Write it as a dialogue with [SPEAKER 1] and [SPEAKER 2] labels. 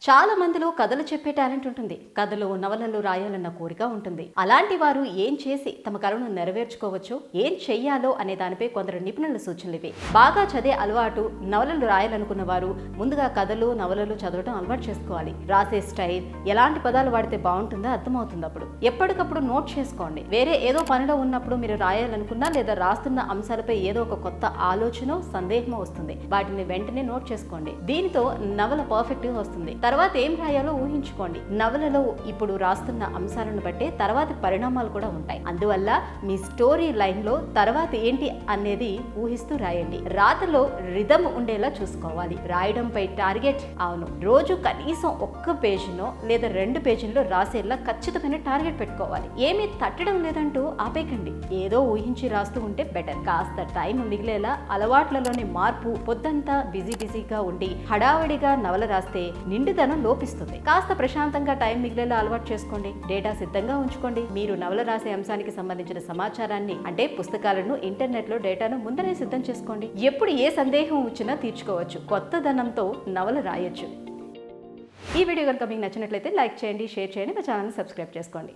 [SPEAKER 1] చాలా మందిలో కథలు చెప్పే టాలెంట్ ఉంటుంది. కథలు, నవలలు రాయాలన్న కోరిక ఉంటుంది. అలాంటి వారు ఏం చేసి తమ కలను నెరవేర్చుకోవచ్చో, ఏం చెయ్యాలో అనే దానిపై కొందరు నిపుణుల సూచనలు ఇవి. బాగా చదివే అలవాటు, నవలలు రాయాలనుకున్న వారు ముందుగా కథలు, నవలలు చదవడం అలవాటు చేసుకోవాలి. రాసే స్టైల్, ఎలాంటి పదాలు వాడితే బాగుంటుందో అర్థమవుతుంది. అప్పుడు ఎప్పటికప్పుడు నోట్ చేసుకోండి. వేరే ఏదో పనిలో ఉన్నప్పుడు మీరు రాయాలనుకున్నా లేదా రాస్తున్న అంశాలపై ఏదో ఒక కొత్త ఆలోచన, సందేహమో వస్తుంది. వాటిని వెంటనే నోట్ చేసుకోండి. దీనితో నవల పర్ఫెక్ట్ గా వస్తుంది. తర్వాత ఏం రాయాలో ఊహించుకోండి. నవలలో ఇప్పుడు రాస్తున్న అంశాలను బట్టే తర్వాత పరిణామాలు కూడా ఉంటాయి. అందువల్ల మీ స్టోరీ లైన్ లో తర్వాత ఏంటి అనేది ఊహిస్తూ రాయండి. రాతలో రిథమ్ ఉండేలా చూసుకోవాలి. రాయడంపై టార్గెట్, అవును, రోజు కనీసం ఒక్క పేజీనో లేదా 2 పేజీల్లో రాసేలా ఖచ్చితమైన టార్గెట్ పెట్టుకోవాలి. ఏమీ తట్టడం లేదంటూ ఆపేకండి. ఏదో ఊహించి రాస్తూ ఉంటే బెటర్. కాస్త టైం మిగిలేలా అలవాట్లలోని మార్పు. పొద్దంతా బిజీగా ఉండి హడావిడిగా నవల రాస్తే నిండుదనం లోపిస్తుంది. కాస్త ప్రశాంతంగా టైం మిగిలేలా అలవాటు చేసుకోండి. డేటా సిద్ధంగా ఉంచుకోండి. మీరు నవల రాసే అంశానికి సంబంధించిన సమాచారాన్ని, అంటే పుస్తకాలను, ఇంటర్నెట్ లో డేటాను ముందరే సిద్ధం చేసుకోండి. ఎప్పుడు ఏ సందేహం వచ్చినా తీర్చుకోవచ్చు. కొత్త ధనంతో నవల రాయొచ్చు. ఈ వీడియో కనుక మీకు నచ్చినట్లయితే లైక్ చేయండి, షేర్ చేయండి, మా ఛానల్ని సబ్స్క్రైబ్ చేసుకోండి.